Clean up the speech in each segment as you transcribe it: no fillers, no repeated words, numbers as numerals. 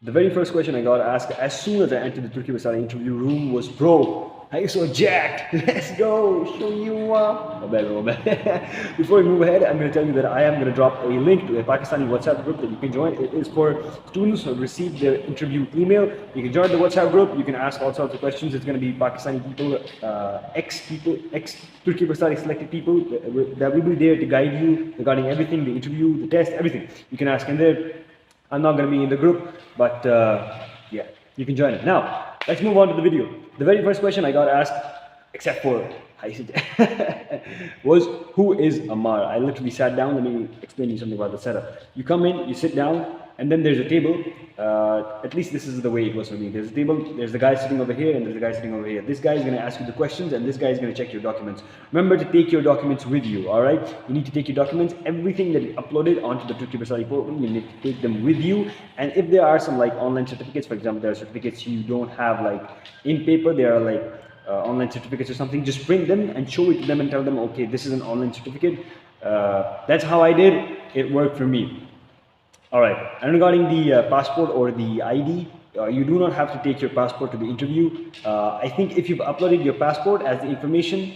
The very first question I got asked as soon as I entered the Turkiye Burslari interview room was, bro, are you so jacked? Let's go, show you up. Oh, bad, oh, bad. Before we move ahead, I'm going to tell you that I am going to drop a link to a Pakistani WhatsApp group that you can join. It is for students who have received their interview email. You can join the WhatsApp group. You can ask all sorts of questions. It's going to be Pakistani people, ex-Turkiye Burslari selected people that will be there to guide you regarding everything, the interview, the test, everything. You can ask in there. I'm not going to be in the group, but yeah, you can join it. Now, let's move on to the video. The very first question I got asked, except for was, who is Ammar? I literally sat down. Let me explain you something about the setup. You come in, you sit down, and then there's a table. At least this is the way it was for me. There's a table, there's the guy sitting over here, and there's the guy sitting over here. This guy is going to ask you the questions, and this guy is going to check your documents. Remember to take your documents with you, alright? You need to take your documents, everything that you uploaded onto the Turkiye Burslari portal, you need to take them with you. And if there are some like online certificates, for example, there are certificates you don't have like in paper, there are like online certificates or something, just print them and show it to them and tell them, okay, this is an online certificate. That's how I did. It worked for me. Alright, and regarding the passport or the ID, you do not have to take your passport to the interview. I think if you've uploaded your passport as the information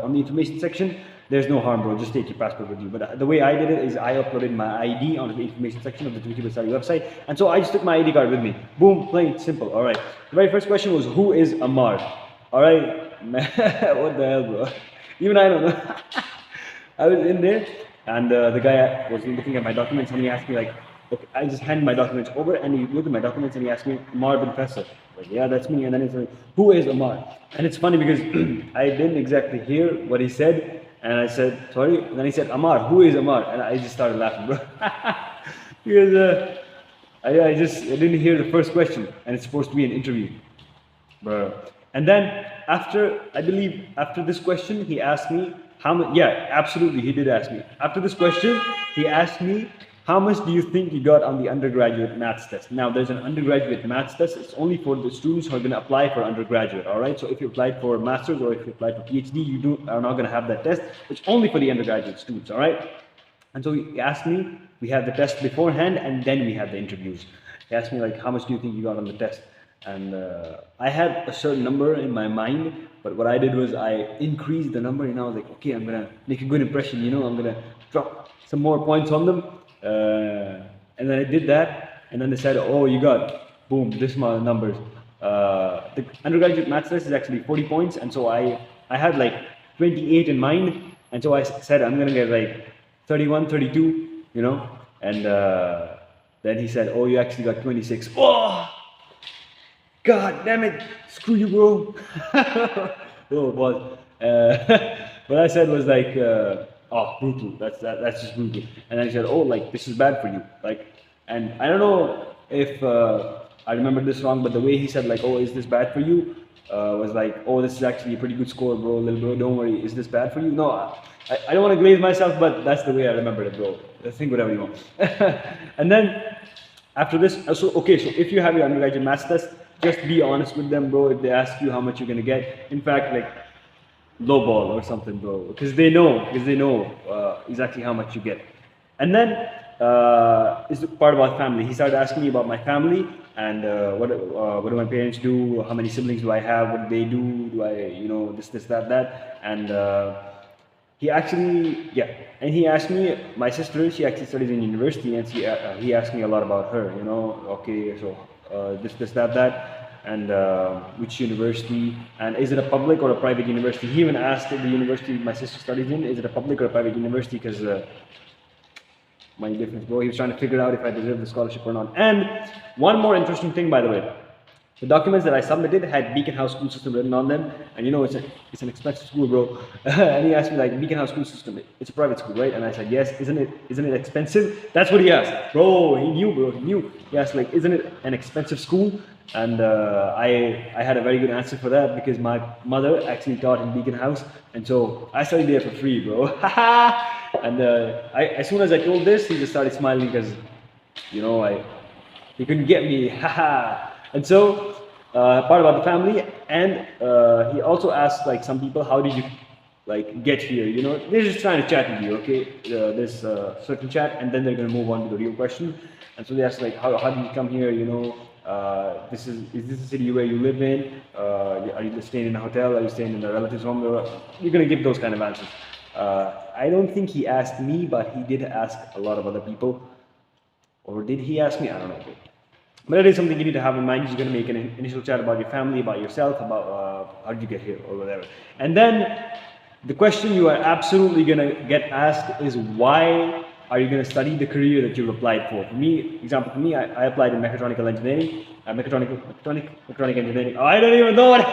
on the information section, there's no harm, bro. Just take your passport with you. But the way I did it is I uploaded my ID onto the information section of the Turkiye Burslari website, and so I just took my ID card with me. Boom, plain simple. Alright, the very first question was, who is Ammar? Alright, what the hell, bro? Even I don't know. I was in there, and the guy was looking at my documents, and he asked me like, okay, I just handed my documents over, and he looked at my documents and he asked me, Ammar bin Faisal. Like, yeah, that's me. And then he's like, who is Ammar? And it's funny because I didn't exactly hear what he said, and I said, sorry. And then he said, Ammar, who is Ammar? And I just started laughing, bro. Because I didn't hear the first question, and it's supposed to be an interview, bro. And then after, I believe after this question, he asked me how much. Yeah, absolutely, he did ask me. After this question, he asked me, how much do you think you got on the undergraduate maths test? Now, there's an undergraduate maths test. It's only for the students who are going to apply for undergraduate, all right? So if you applied for master's or if you applied for PhD, you are not going to have that test. It's only for the undergraduate students, all right? And so he asked me, we had the test beforehand, and then we had the interviews. He asked me, like, how much do you think you got on the test? And I had a certain number in my mind, but what I did was I increased the number, and I was like, okay, I'm going to make a good impression, you know, I'm going to drop some more points on them. And then I did that, and then they said, oh, you got, boom, this amount of numbers. The undergraduate maths test is actually 40 points, and so I had like 28 in mind, and so I said, I'm gonna get like 31, 32, you know, and then he said, oh, you actually got 26. Oh, God damn it, screw you, bro. Oh, it was. What I said was like, oh, brutal. That's just brutal. And then he said, oh, like, this is bad for you. Like, and I don't know if I remember this wrong, but the way he said, like, oh, is this bad for you? Was like, oh, this is actually a pretty good score, bro. Little bro, don't worry. Is this bad for you? No, I don't want to glaze myself, but that's the way I remember it, bro. Think whatever you want. And then after this, so okay, so if you have your undergraduate maths test, just be honest with them, bro. If they ask you how much you're gonna get, in fact, like, low ball or something, bro, because they know exactly how much you get. And then is the part about family. He started asking me about my family and what do my parents do, how many siblings do I have, what do they do I, you know, this, that, and he actually, yeah, and he asked me, my sister, she actually studies in university, and he asked me a lot about her, you know, okay, so this, that. And which university, and is it a public or a private university? He even asked the university my sister studies in, is it a public or a private university? Because my difference, bro. He was trying to figure out if I deserve the scholarship or not. And one more interesting thing, by the way, the documents that I submitted had Beacon House School System written on them, and you know it's an expensive school, bro. And he asked me like, Beacon House School System, it's a private school, right? And I said, yes. Isn't it expensive? That's what he asked, bro. He knew, bro. He knew. He asked like, isn't it an expensive school? And I had a very good answer for that because my mother actually taught in Beacon House, and so I studied there for free, bro. And as soon as I told this, he just started smiling because, you know, he couldn't get me. And so part about the family, and he also asked like some people, how did you like get here, you know, they're just trying to chat with you, okay, this certain chat, and then they're going to move on to the real question. And so they ask like, how did you come here, you know, is this a city where you live in, are you staying in a hotel, are you staying in a relative's home? You're going to give those kind of answers. I don't think he asked me, but he did ask a lot of other people. Or did he ask me? I don't know. But it is something you need to have in mind. You're going to make an initial chat about your family, about yourself, about how did you get here, or whatever. And then the question you are absolutely going to get asked is, why are you going to study the career that you've applied for? For me, example, for me, I applied in mechatronical engineering, mechatronic engineering. Oh, I don't even know what,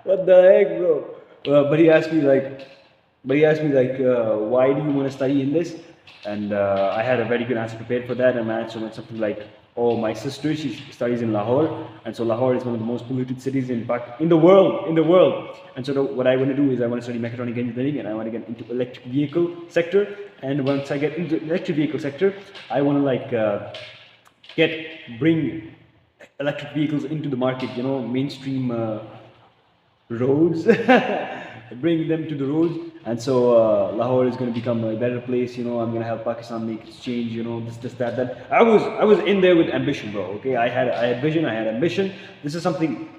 what the heck, bro. But he asked me like, why do you want to study in this? And I had a very good answer prepared for that, and my answer went something like, oh, my sister, she studies in Lahore, and so Lahore is one of the most polluted cities in the world. And so what I want to do is I want to study mechatronic engineering, and I want to get into electric vehicle sector. And once I get into electric vehicle sector, I want to like bring electric vehicles into the market, you know, mainstream roads, bring them to the roads. And so Lahore is going to become a better place, you know. I'm going to help Pakistan make exchange, you know, this, that. I was in there with ambition, bro. Okay, I had vision, I had ambition. This is something.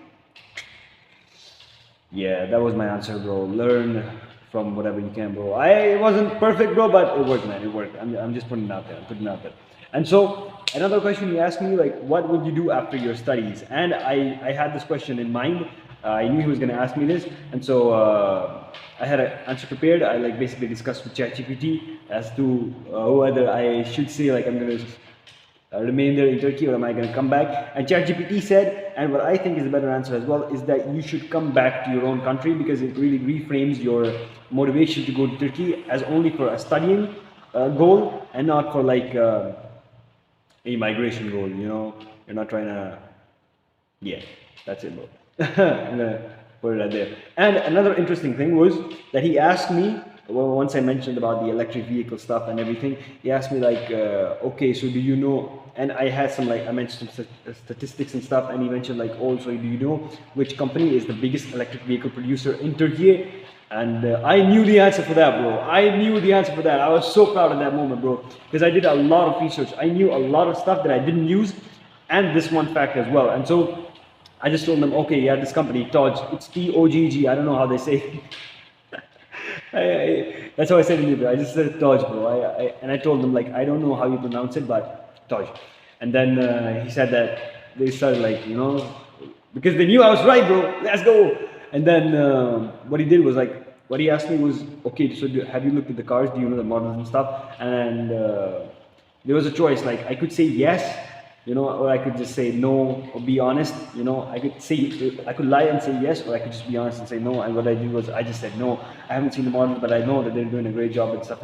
Yeah, that was my answer, bro. Learn from whatever you can, bro. It wasn't perfect, bro, but it worked, man. It worked. I'm just putting it out there. I'm putting it out there. And so another question he asked me, like, what would you do after your studies? And I had this question in mind. I knew he was going to ask me this, and so I had an answer prepared. I like basically discussed with ChatGPT as to whether I should say like I'm going to remain there in Turkey, or am I going to come back? And ChatGPT said, and what I think is a better answer as well, is that you should come back to your own country, because it really reframes your motivation to go to Turkey as only for a studying goal, and not for like a migration goal. You know, you're not trying to. Yeah, that's it, bro. I'm gonna put it right there. And another interesting thing was that he asked me, well, once I mentioned about the electric vehicle stuff and everything, he asked me like, okay, so do you know? And I had some like, I mentioned some statistics and stuff, and he mentioned like, also, do you know which company is the biggest electric vehicle producer in Turkey? And I knew the answer for that, bro. I knew the answer for that. I was so proud of that moment, bro, because I did a lot of research. I knew a lot of stuff that I didn't use, and this one fact as well. And so I just told them, okay, yeah, this company, Togg, it's T-O-G-G, I don't know how they say it. That's how I said it, I just said Togg, bro. And I told them, like, I don't know how you pronounce it, but Togg. And then he said that they started, like, you know, because they knew I was right, bro, let's go. And then what he did was, like, what he asked me was, okay, so have you looked at the cars, do you know the models and stuff? And there was a choice, like, I could say yes, you know, or I could just say no, or be honest, you know. I could lie and say yes, or I could just be honest and say no. And what I did was I just said no. I haven't seen the models, but I know that they're doing a great job and stuff.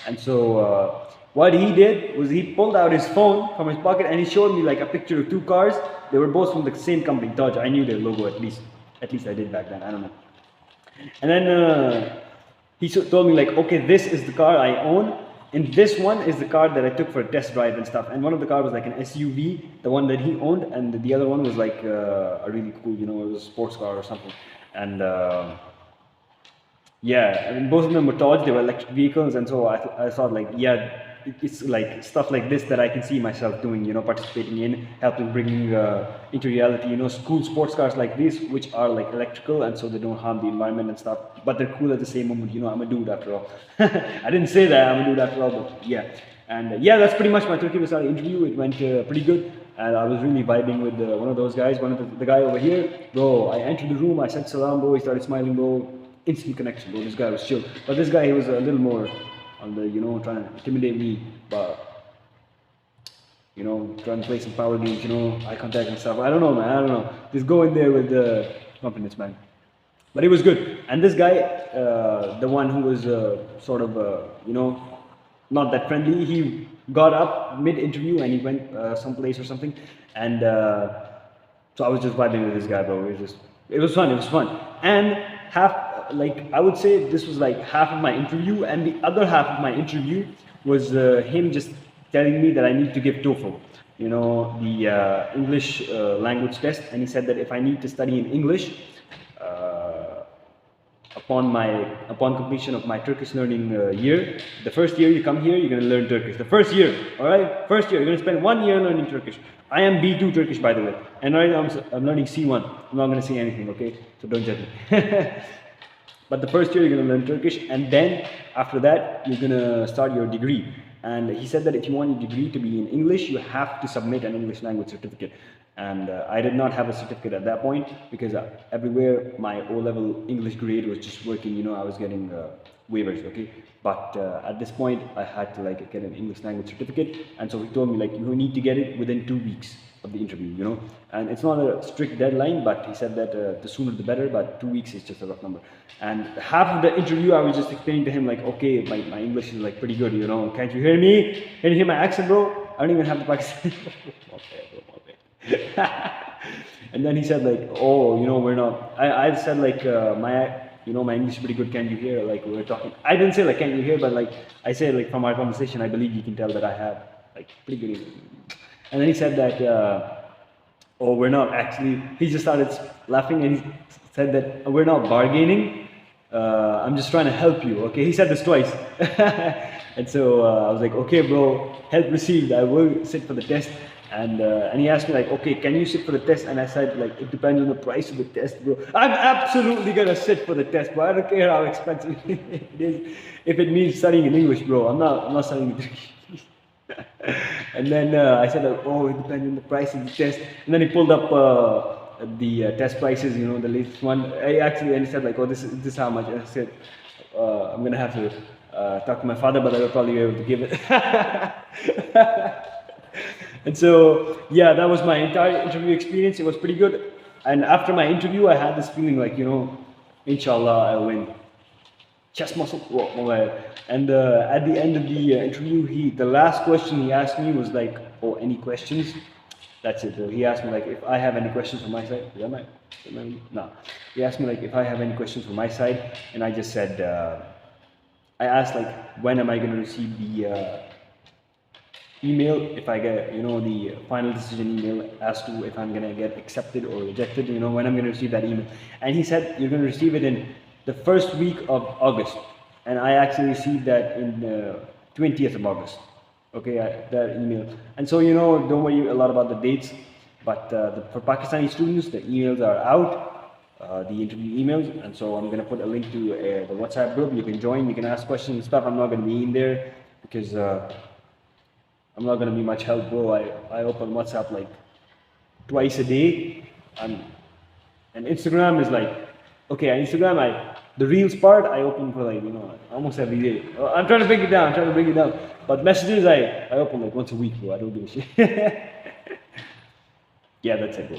And so what he did was he pulled out his phone from his pocket and he showed me like a picture of two cars. They were both from the same company, Dodge. I knew their logo at least I did back then. I don't know. And then he told me like, okay, this is the car I own. And this one is the car that I took for a test drive and stuff. And one of the cars was like an SUV, the one that he owned, and the other one was like a really cool, you know, it was a sports car or something. And yeah, I mean, both of them were Dodge, they were electric vehicles, and so I thought like, yeah, it's like stuff like this that I can see myself doing, you know, participating in, helping bringing into reality, you know, cool sports cars like this, which are like electrical, and so they don't harm the environment and stuff, but they're cool at the same moment, you know. I'm a dude after all. I didn't say that, I'm a dude after all, but yeah. And yeah, that's pretty much my Turkiye Burslari interview. It went pretty good, and I was really vibing with one of those guys, one of the guy over here, bro. I entered the room, I said salam, bro, he started smiling, bro, instant connection, bro. This guy was chill, but this guy, he was a little more on the, you know, trying to intimidate me, but, you know, trying to play some power games, you know, eye contact and stuff. I don't know, man, I don't know. Just go in there with confidence, man. But it was good. And this guy, the one who was sort of, you know, not that friendly, he got up mid-interview and he went someplace or something. And so I was just vibing with this guy, bro. It was fun. And like, I would say this was like half of my interview, and the other half of my interview was him just telling me that I need to give TOEFL, you know, the English language test. And he said that if I need to study in English, a upon completion of my Turkish learning year. The first year you come here, you're gonna learn Turkish. The first year, all right, first year you're gonna spend 1 year learning Turkish. I am B2 Turkish, by the way, and right now I'm learning C1. I'm not gonna say anything, okay? So don't judge me. But the first year you're gonna learn Turkish, and then after that you're gonna start your degree. And he said that if you want your degree to be in English, you have to submit an English language certificate. And I did not have a certificate at that point because everywhere my O-level English grade was just working. You know, I was getting waivers, okay? But at this point, I had to like get an English language certificate. And so he told me like, you need to get it within 2 weeks of the interview, you know? And it's not a strict deadline, but he said that the sooner the better, but 2 weeks is just a rough number. And half of the interview, I was just explaining to him like, okay, my English is like pretty good, you know? Can't you hear me? Can you hear my accent, bro? I don't even have the Pakistan. And then he said like, oh, you know, we're not, I said like, my English is pretty good, can you hear? Like, we're talking, I didn't say like, can you hear? But like, I said like, from our conversation, I believe you can tell that I have like pretty good English. And then he said that, oh, we're not actually, he just started laughing and he said that we're not bargaining, I'm just trying to help you, okay? He said this twice. And so I was like, okay, bro, help received, I will sit for the test. And he asked me like, okay, can you sit for the test? And I said like, it depends on the price of the test, bro. I'm absolutely gonna sit for the test, bro. I don't care how expensive it is. If it means studying in English, bro, I'm not studying in Turkish. And then I said like, oh, it depends on the price of the test. And then he pulled up the test prices, you know, the latest one. And he said like, oh, this is how much. And I said, I'm gonna have to talk to my father, but I will probably be able to give it. And so, yeah, that was my entire interview experience. It was pretty good. And after my interview, I had this feeling like, you know, inshallah, I'll win. Chest muscle. And at the end of the interview, the last question he asked me was like, oh, any questions? That's it. He asked me like, if I have any questions from my side. No. He asked me like, if I have any questions from my side. And I just said, I asked like, when am I going to receive the email, if I get, you know, the final decision email as to if I'm gonna get accepted or rejected, you know, when I'm gonna receive that email. And he said, you're gonna receive it in the first week of August. And I actually received that in the 20th of August. Okay, that email. And so, you know, don't worry a lot about the dates, but for Pakistani students, the emails are out, the interview emails. And so I'm gonna put a link to the WhatsApp group. You can join, you can ask questions and stuff. I'm not gonna be in there because I'm not gonna be much help, bro. I open WhatsApp like twice a day, and Instagram is like, okay, on Instagram the Reels part I open for like, you know, almost every day. I'm trying to bring it down, but messages I open like once a week, bro. I don't give a shit. Yeah, that's it, bro.